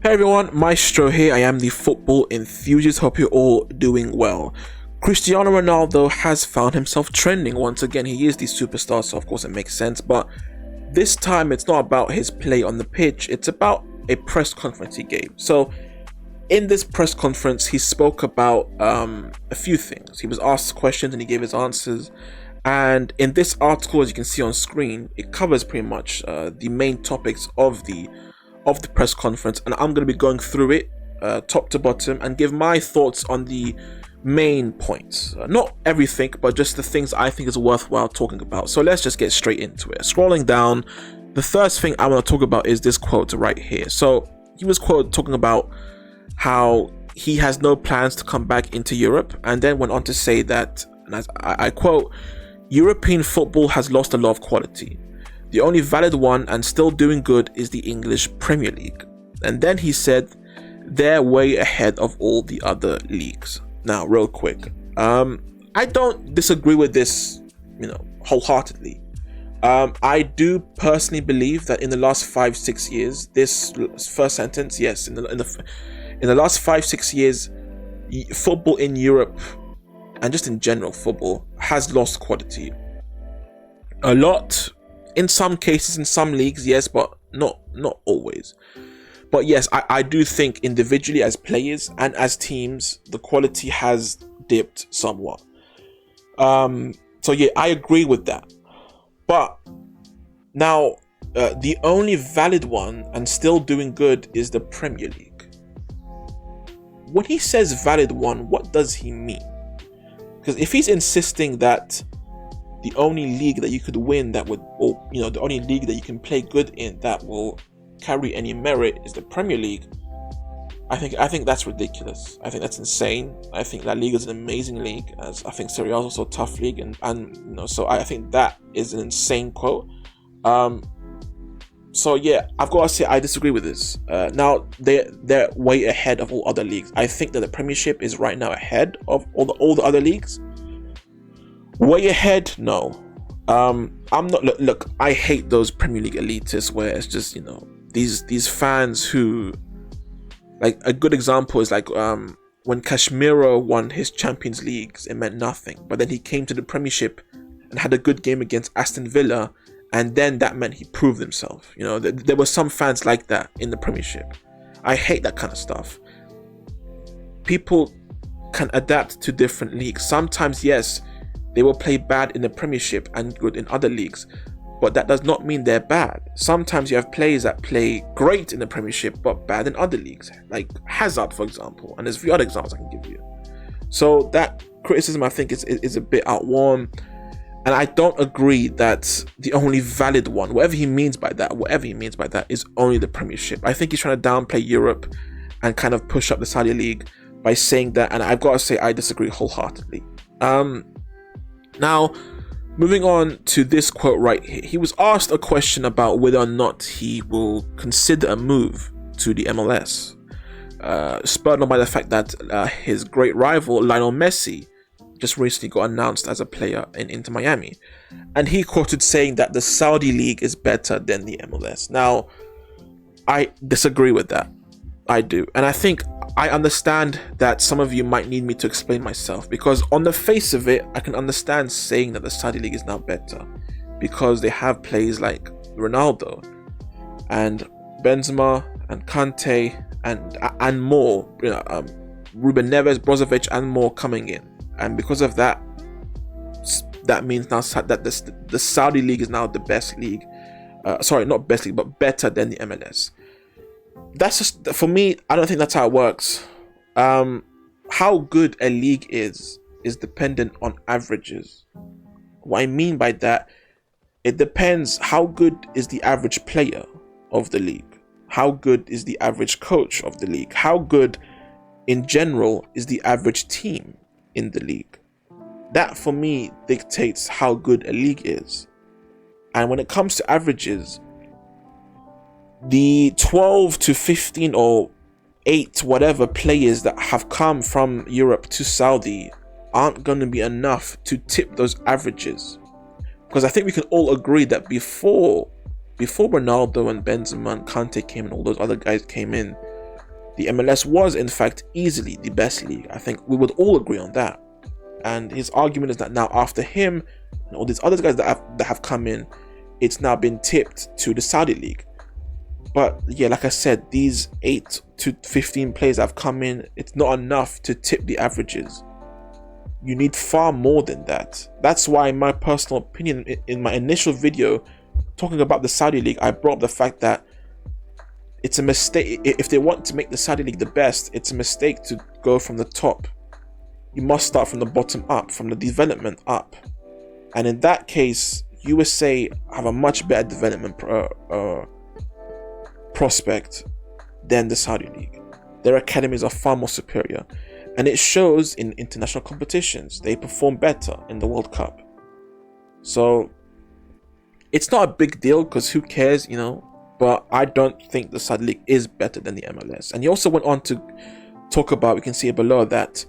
Hey everyone, Maestro here. I am the football enthusiast. Hope you're all doing well. Cristiano Ronaldo has found himself trending once again. He is the superstar, so of course it makes sense. But this time it's not about his play on the pitch. It's about a press conference he gave. So in this press conference, he spoke about a few things. He was asked questions and he gave his answers. And in this article, as you can see on screen, it covers pretty much the main topics of the press conference, and I'm going to be going through it top to bottom and give my thoughts on the main points. Not everything, but just the things I think is worthwhile talking about. So let's just get straight into it. Scrolling down, the first thing I want to talk about is this quote right here. So he was quoted talking about how he has no plans to come back into Europe, and then went on to say that, and as I quote, "European football has lost a lot of quality. The only valid one and still doing good is the English Premier League." And then he said they're way ahead of all the other leagues. Now, real quick, I don't disagree with this, wholeheartedly. I do personally believe that in the last 5-6 years, this first sentence, yes, in the last 5-6 years, football in Europe and just in general football has lost quality a lot. In some cases, in some leagues, yes, but not always. But yes, I do think individually as players and as teams, the quality has dipped somewhat. So yeah, I agree with that. But now, the only valid one and still doing good is the Premier League. When he says valid one, what does he mean? Because if he's insisting that the only league that you could win that would, or the only league that you can play good in that will carry any merit is the Premier League, I think that's ridiculous. I think that's insane. I think La Liga is an amazing league, as I think Serie A is also a tough league, and so I think that is an insane quote. So yeah, I've got to say I disagree with this. Now they're way ahead of all other leagues. I think that the Premiership is right now ahead of all the other leagues. Way ahead? No. I'm not. Look, I hate those Premier League elitists where it's just these fans who, like, a good example is like when Casemiro won his Champions Leagues, it meant nothing. But then he came to the Premiership and had a good game against Aston Villa, and then that meant he proved himself. There were some fans like that in the Premiership. I hate that kind of stuff. People can adapt to different leagues. Sometimes, yes, they will play bad in the Premiership and good in other leagues, but that does not mean they're bad. Sometimes you have players that play great in the Premiership but bad in other leagues, like Hazard, for example, and there's a few other examples I can give you. So that criticism, I think, is a bit outworn, and I don't agree that the only valid one, whatever he means by that, is only the Premiership. I think he's trying to downplay Europe and kind of push up the Saudi League by saying that, and I've got to say I disagree wholeheartedly. Now, moving on to this quote right here. He was asked a question about whether or not he will consider a move to the MLS, spurred on by the fact that his great rival, Lionel Messi, just recently got announced as a player in Inter Miami. And he quoted saying that the Saudi League is better than the MLS. Now, I disagree with that. I do. And I think I understand that some of you might need me to explain myself, because on the face of it, I can understand saying that the Saudi League is now better because they have players like Ronaldo and Benzema and Kante and more, Ruben Neves, Brozovic and more coming in. And because of that, that means now that the Saudi League is now the best league. Not best league, but better than the MLS. That's just, for me, I don't think that's how it works. How good a league is dependent on averages. What I mean by that, it depends how good is the average player of the league, how good is the average coach of the league, how good in general is the average team in the league. That for me dictates how good a league is. And when it comes to averages, the 12 to 15 or 8 whatever players that have come from Europe to Saudi aren't going to be enough to tip those averages. Because I think we can all agree that before Ronaldo and Benzema and Kante came and all those other guys came in, The MLS was, in fact, easily the best league. I think we would all agree on that. And his argument is that now after him and all these other guys that have come in, it's now been tipped to the Saudi league. But yeah, like I said, these 8 to 15 players that have come in, it's not enough to tip the averages. You need far more than that. That's why, in my personal opinion, in my initial video talking about the Saudi league, I brought up the fact that it's a mistake. If they want to make the Saudi league the best, it's a mistake to go from the top. You must start from the bottom up, from the development up. And in that case, USA have a much better development prospect than the Saudi league. Their academies are far more superior, and it shows in international competitions. They perform better in the World Cup. So it's not a big deal, because who cares, but I don't think the Saudi league is better than the MLS. And he also went on to talk about, we can see it below, that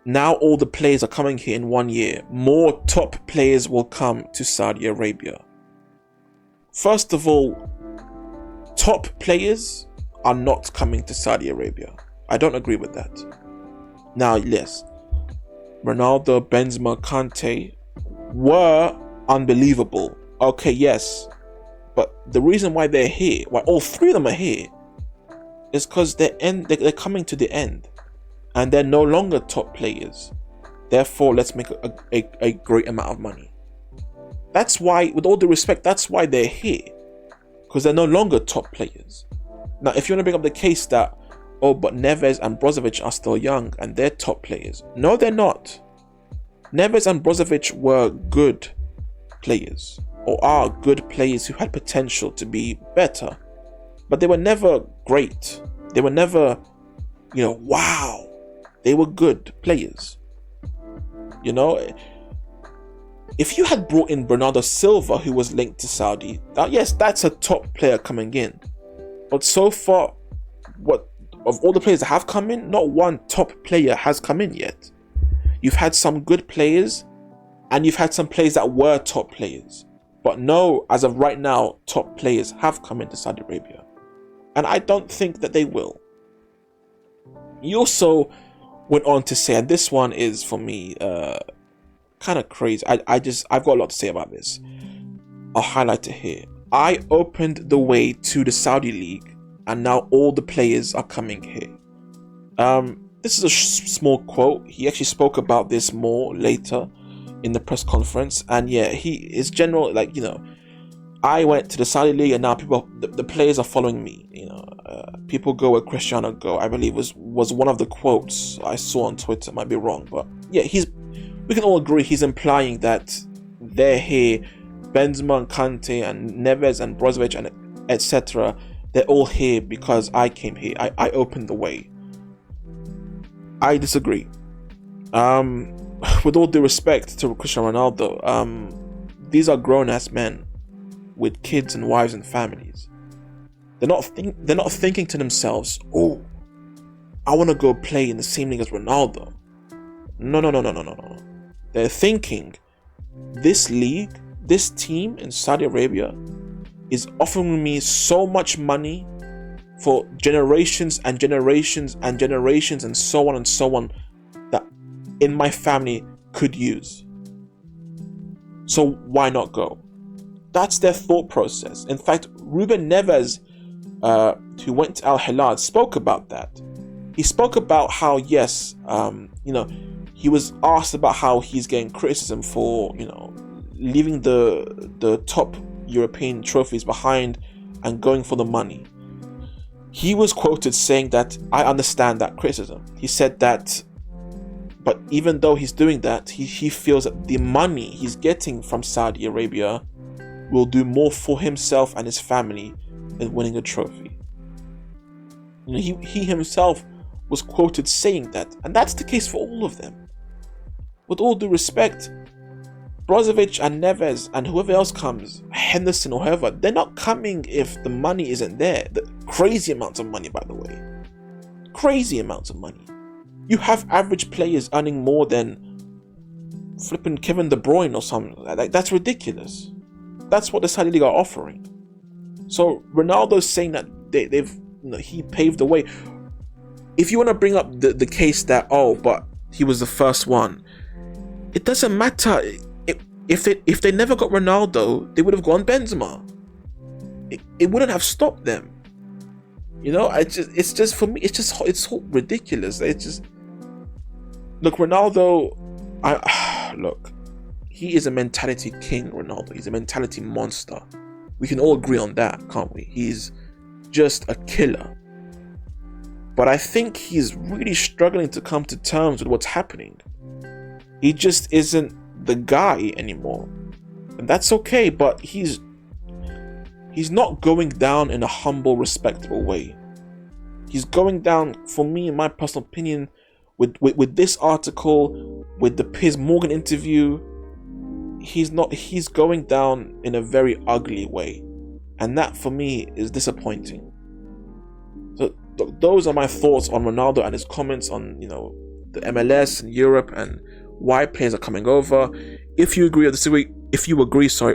now all the players are coming here in 1 year. More top players will come to Saudi Arabia. First of all, top players are not coming to Saudi Arabia. I don't agree with that. Now, yes, Ronaldo, Benzema, Kante were unbelievable. Okay, yes. But the reason why they're here, why all three of them are here, is because they're coming to the end. And they're no longer top players. Therefore, let's make a great amount of money. That's why, with all due respect, that's why they're here. Because they're no longer top players. Now, if you want to bring up the case that, oh, but Neves and Brozovic are still young and they're top players. No, they're not. Neves and Brozovic were good players, or are good players who had potential to be better. But they were never great. They were never, wow. They were good players. If you had brought in Bernardo Silva, who was linked to Saudi, yes, that's a top player coming in. But so far, of all the players that have come in, not one top player has come in yet. You've had some good players, and you've had some players that were top players. But no, as of right now, top players have come into Saudi Arabia. And I don't think that they will. He also went on to say, and this one is for me kind of crazy. I've got a lot to say about this. I'll highlight it here. I opened the way to the Saudi league, and now all the players are coming here. This is a small quote. He actually spoke about this more later in the press conference, and yeah, he is general, I went to the Saudi league, and now the players are following me. People go where Cristiano go, I believe was one of the quotes I saw on Twitter. Might be wrong, but yeah, we can all agree he's implying that they're here. Benzema and Kante and Neves and Brozovic and etc. They're all here because I came here. I opened the way. I disagree. With all due respect to Cristiano Ronaldo, these are grown-ass men with kids and wives and families. They're not thinking to themselves, oh, I want to go play in the same league as Ronaldo. No. They're thinking, this league, this team in Saudi Arabia is offering me so much money for generations and generations and generations and so on that in my family could use. So why not go? That's their thought process. In fact, Ruben Neves, who went to Al Hilal, spoke about that. He spoke about how, yes, he was asked about how he's getting criticism for, leaving the top European trophies behind and going for the money. He was quoted saying that, I understand that criticism. He said that, but even though he's doing that, he feels that the money he's getting from Saudi Arabia will do more for himself and his family than winning a trophy. He himself was quoted saying that, and that's the case for all of them. With all due respect, Brozovic and Neves and whoever else comes, Henderson or whoever, they're not coming if the money isn't there. The crazy amounts of money, by the way. Crazy amounts of money. You have average players earning more than flipping Kevin De Bruyne or something. That's ridiculous. That's what the Saudi League are offering. So Ronaldo's saying that he paved the way. if you want to bring up the case that, oh, but he was the first one, it doesn't matter. If they never got Ronaldo, they would have gone Benzema. It wouldn't have stopped them. You know, it's just for me, it's so ridiculous. It's just, look, Ronaldo, look, he is a mentality king. Ronaldo, he's a mentality monster. We can all agree on that, can't we? He's just a killer. But I think he's really struggling to come to terms with what's happening. He just isn't the guy anymore, and that's okay. But he's not going down in a humble, respectable way. He's going down, for me, in my personal opinion, with this article, with the Piers Morgan interview. He's going down in a very ugly way, and that for me is disappointing. So those are my thoughts on Ronaldo and his comments on, you know, the MLS and Europe and why players are coming over. If you agree or disagree,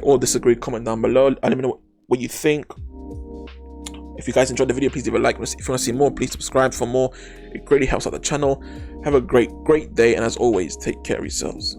or disagree, comment down below. Let me know what you think. If you guys enjoyed the video, please leave a like. If you want to see more, please subscribe for more. It greatly helps out the channel. Have a great day, and as always, take care of yourselves.